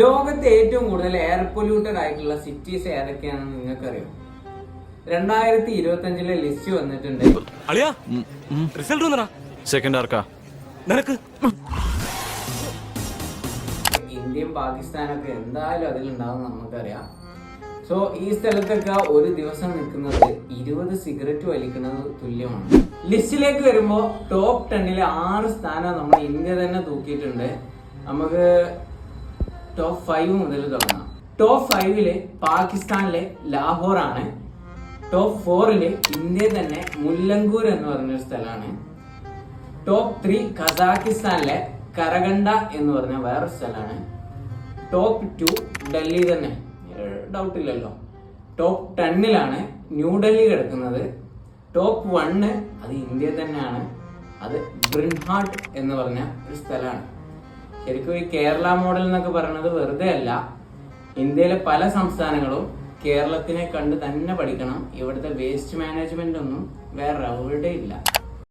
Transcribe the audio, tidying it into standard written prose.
ലോകത്തെ ഏറ്റവും കൂടുതൽ എയർ പൊല്യൂട്ടഡ് ആയിട്ടുള്ള സിറ്റീസ് ഏതൊക്കെയാണെന്ന് നിങ്ങൾക്കറിയോ? 2025 ലിസ്റ്റ് വന്നിട്ടുണ്ട്. ഇന്ത്യയും പാകിസ്ഥാനൊക്കെ എന്തായാലും അതിലുണ്ടാവും നമുക്കറിയാം. സോ ഈ സ്ഥലത്തൊക്കെ ഒരു ദിവസം നിൽക്കുന്നത് 20 സിഗരറ്റ് വലിക്കുന്നത് തുല്യമാണ്. ലിസ്റ്റിലേക്ക് വരുമ്പോൾ ടോപ്പ് 10 6 സ്ഥാനം നമ്മൾ ഇന്ത്യ തന്നെ തൂക്കിയിട്ടുണ്ട്. നമുക്ക് ടോപ്പ് 5 മുതൽ തുടങ്ങാം. ടോപ്പ് 5 പാകിസ്ഥാനിലെ ലാഹോർ ആണ്. ടോപ്പ് 4 ഇന്ത്യ തന്നെ മുല്ലങ്കൂർ എന്ന് പറഞ്ഞൊരു സ്ഥലമാണ്. ടോപ്പ് 3 കസാക്കിസ്ഥാനിലെ കരഗണ്ട എന്ന് പറഞ്ഞ വേറൊരു സ്ഥലമാണ്. ടോപ്പ് 2 ഡൽഹി തന്നെ, ഡൗട്ട് ഇല്ലല്ലോ. ടോപ്പ് 10 ന്യൂഡൽഹി കിടക്കുന്നത്. ടോപ്പ് 1 അത് ഇന്ത്യ തന്നെയാണ്. അത് ബ്രിൻഹാട്ട് എന്ന് പറഞ്ഞ ഒരു സ്ഥലമാണ്. ശരിക്കും ഈ കേരള മോഡൽ എന്നൊക്കെ പറയുന്നത് വെറുതെ അല്ല. ഇന്ത്യയിലെ പല സംസ്ഥാനങ്ങളും കേരളത്തിനെ കണ്ട് തന്നെ പഠിക്കണം. ഇവിടുത്തെ വേസ്റ്റ് മാനേജ്മെന്റ് ഒന്നും വേറെ എവിടെ ഇല്ല.